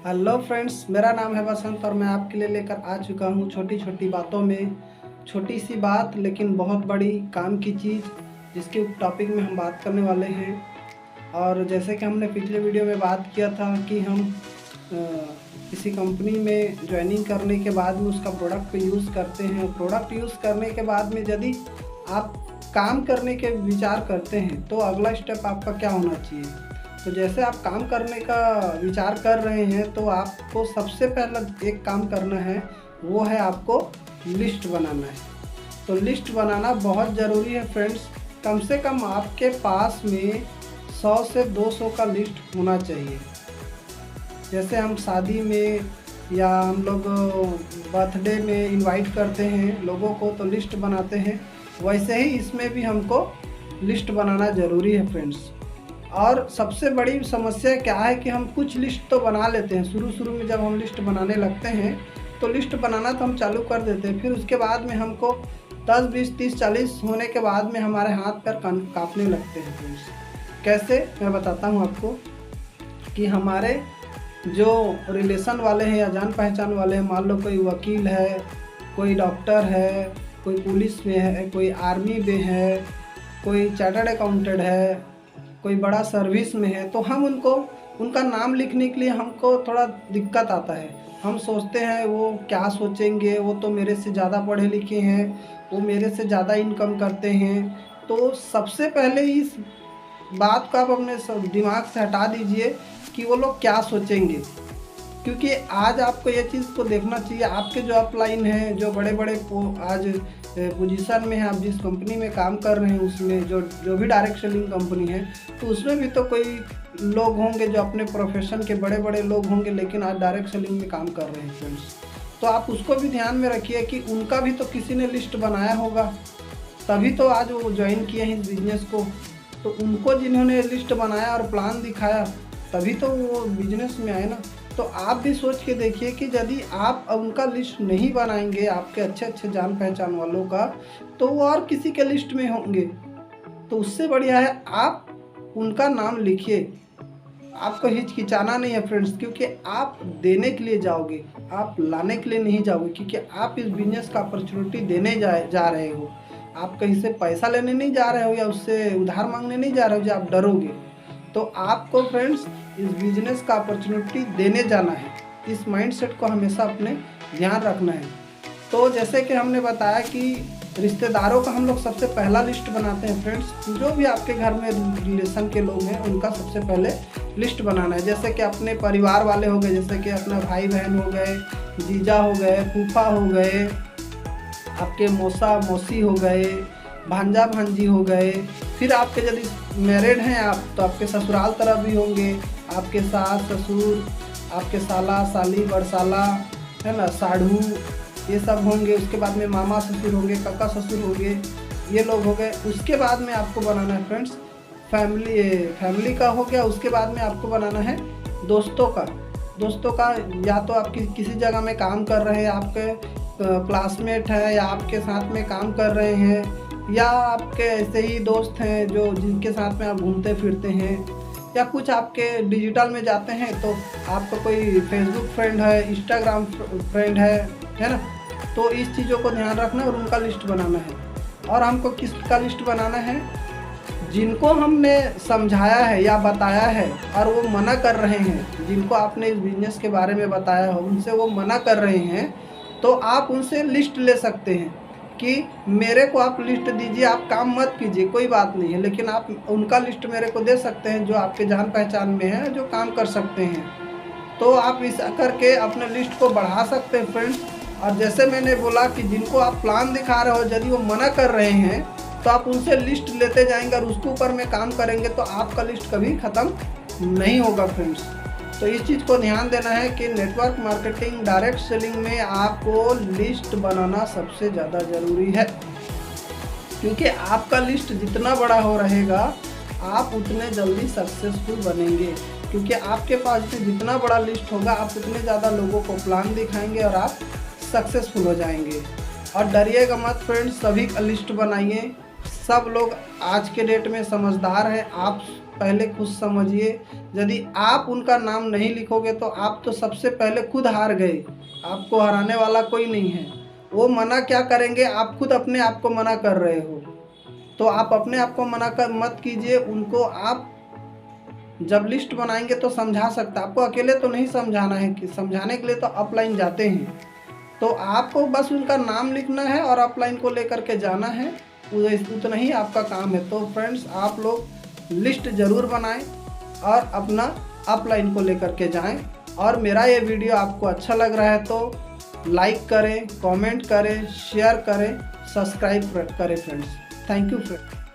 Hello friends, मेरा नाम है बसंत और मैं आपके लिए लेकर आ चुका हूँ छोटी छोटी बातों में छोटी सी बात लेकिन बहुत बड़ी काम की चीज़, जिसके टॉपिक में हम बात करने वाले हैं। और जैसे कि हमने पिछले वीडियो में बात किया था कि हम किसी कंपनी में ज्वाइनिंग करने के बाद में उसका प्रोडक्ट को यूज़ करते हैं। प्रोडक्ट यूज़ करने के बाद में यदि आप काम करने के विचार करते हैं तो अगला स्टेप आपका क्या होना चाहिए। तो जैसे आप काम करने का विचार कर रहे हैं तो आपको सबसे पहला एक काम करना है, वो है आपको लिस्ट बनाना है। तो लिस्ट बनाना बहुत ज़रूरी है फ्रेंड्स। कम से कम आपके पास में 100 से 200 का लिस्ट होना चाहिए। जैसे हम शादी में या हम लोग बर्थडे में इनवाइट करते हैं लोगों को तो लिस्ट बनाते हैं, वैसे ही इसमें भी हमको लिस्ट बनाना ज़रूरी है फ्रेंड्स। और सबसे बड़ी समस्या क्या है कि हम कुछ लिस्ट तो बना लेते हैं, शुरू में जब हम लिस्ट बनाने लगते हैं तो लिस्ट बनाना तो हम चालू कर देते हैं, फिर उसके बाद में हमको 10, 20, 30, 40 होने के बाद में हमारे हाथ पैर कांपने लगते हैं फ्रेंड्स। कैसे, मैं बताता हूँ आपको कि हमारे जो रिलेशन वाले हैं या जान पहचान वाले हैं, मान लो कोई वकील है, कोई डॉक्टर है, कोई पुलिस में है, कोई आर्मी में है, कोई चार्टर्ड अकाउंटेंट है, कोई बड़ा सर्विस में है, तो हम उनका नाम लिखने के लिए हमको थोड़ा दिक्कत आता है। हम सोचते हैं वो क्या सोचेंगे, वो तो मेरे से ज़्यादा पढ़े लिखे हैं, वो मेरे से ज़्यादा इनकम करते हैं। तो सबसे पहले इस बात को आप अपने दिमाग से हटा दीजिए कि वो लोग क्या सोचेंगे, क्योंकि आज आपको ये चीज़ को देखना चाहिए। आपके जो अपलाइन हैं, जो बड़े बड़े आज पोजीशन में है, आप जिस कंपनी में काम कर रहे हैं उसमें जो भी डायरेक्ट सेलिंग कंपनी है, तो उसमें भी तो कोई लोग होंगे जो अपने प्रोफेशन के बड़े बड़े लोग होंगे, लेकिन आज डायरेक्ट सेलिंग में काम कर रहे हैं फ्रेंड्स। तो आप उसको भी ध्यान में रखिए कि उनका भी तो किसी ने लिस्ट बनाया होगा, तभी तो आज वो ज्वाइन किए हैं इस बिज़नेस को। तो उनको जिन्होंने लिस्ट बनाया और प्लान दिखाया तभी तो वो बिजनेस में आए ना। तो आप भी सोच के देखिए कि यदि आप उनका लिस्ट नहीं बनाएंगे, आपके अच्छे अच्छे जान पहचान वालों का, तो वो और किसी के लिस्ट में होंगे। तो उससे बढ़िया है आप उनका नाम लिखिए। आपको हिचकिचाना नहीं है फ्रेंड्स, क्योंकि आप देने के लिए जाओगे, आप लाने के लिए नहीं जाओगे, क्योंकि आप इस बिजनेस का अपॉर्चुनिटी देने जा रहे हो। आप कहीं से पैसा लेने नहीं जा रहे हो या उससे उधार मांगने नहीं जा रहे हो जो आप डरोगे। तो आपको फ्रेंड्स इस बिजनेस का अपॉर्चुनिटी देने जाना है। इस माइंडसेट को हमेशा अपने ध्यान रखना है। तो जैसे कि हमने बताया कि रिश्तेदारों का हम लोग सबसे पहला लिस्ट बनाते हैं फ्रेंड्स। जो भी आपके घर में रिलेशन के लोग हैं उनका सबसे पहले लिस्ट बनाना है। जैसे कि अपने परिवार वाले हो गए, जैसे कि अपना भाई बहन हो गए, जीजा हो गए, फूफा हो गए, आपके मौसा मौसी हो गए, भांजा भांजी हो गए। फिर आपके यदि मैरिड हैं आप तो आपके ससुराल तरफ भी होंगे, आपके सास ससुर, आपके साला साली बड़साला, है ना, साढ़ू, ये सब होंगे। उसके बाद में मामा ससुर होंगे, काका ससुर होंगे, ये लोग हो गए। उसके बाद में आपको बनाना है फ्रेंड्स फैमिली का हो गया। उसके बाद में आपको बनाना है दोस्तों का। या तो आप किसी जगह में काम कर रहे हैं, आपके क्लासमेट है या आपके साथ में काम कर रहे हैं, या आपके ऐसे ही दोस्त हैं जो जिनके साथ में आप घूमते फिरते हैं, या कुछ आपके डिजिटल में जाते हैं तो आपका कोई फेसबुक फ्रेंड है, इंस्टाग्राम फ्रेंड है ना। तो इस चीज़ों को ध्यान रखना और उनका लिस्ट बनाना है। और हमको किसका लिस्ट बनाना है? जिनको हमने समझाया है या बताया है और वो मना कर रहे हैं, जिनको आपने इस बिजनेस के बारे में बताया हो उनसे वो मना कर रहे हैं, तो आप उनसे लिस्ट ले सकते हैं कि मेरे को आप लिस्ट दीजिए, आप काम मत कीजिए, कोई बात नहीं है, लेकिन आप उनका लिस्ट मेरे को दे सकते हैं जो आपके जान पहचान में है, जो काम कर सकते हैं। तो आप ऐसा करके अपने लिस्ट को बढ़ा सकते हैं फ्रेंड्स। और जैसे मैंने बोला कि जिनको आप प्लान दिखा रहे हो, यदि वो मना कर रहे हैं तो आप उनसे लिस्ट लेते जाएंगे और उसके ऊपर में काम करेंगे तो आपका लिस्ट कभी ख़त्म नहीं होगा फ्रेंड्स। तो इस चीज़ को ध्यान देना है कि नेटवर्क मार्केटिंग, डायरेक्ट सेलिंग में आपको लिस्ट बनाना सबसे ज़्यादा ज़रूरी है, क्योंकि आपका लिस्ट जितना बड़ा हो रहेगा आप उतने जल्दी सक्सेसफुल बनेंगे। क्योंकि आपके पास जितना बड़ा लिस्ट होगा आप उतने ज़्यादा लोगों को प्लान दिखाएंगे और आप सक्सेसफुल हो जाएंगे। और डरिएगा मत फ्रेंड्स, सभी का लिस्ट बनाइए, सब लोग आज के डेट में समझदार हैं। आप पहले खुद समझिए, यदि आप उनका नाम नहीं लिखोगे तो आप तो सबसे पहले खुद हार गए, आपको हराने वाला कोई नहीं है। वो मना क्या करेंगे, आप खुद अपने आप को मना कर रहे हो, तो आप अपने आप को मना कर मत कीजिए। उनको आप जब लिस्ट बनाएंगे तो समझा सकता, आपको अकेले तो नहीं समझाना है, कि समझाने के लिए तो अपलाइन जाते हैं, तो आपको बस उनका नाम लिखना है और अपलाइन को लेकर के जाना है, उतना ही आपका काम है। तो फ्रेंड्स, आप लोग लिस्ट ज़रूर बनाएं और अपना अपलाइन को लेकर के जाएं। और मेरा ये वीडियो आपको अच्छा लग रहा है तो लाइक करें, कमेंट करें, शेयर करें, सब्सक्राइब करें फ्रेंड्स। Thank you friends.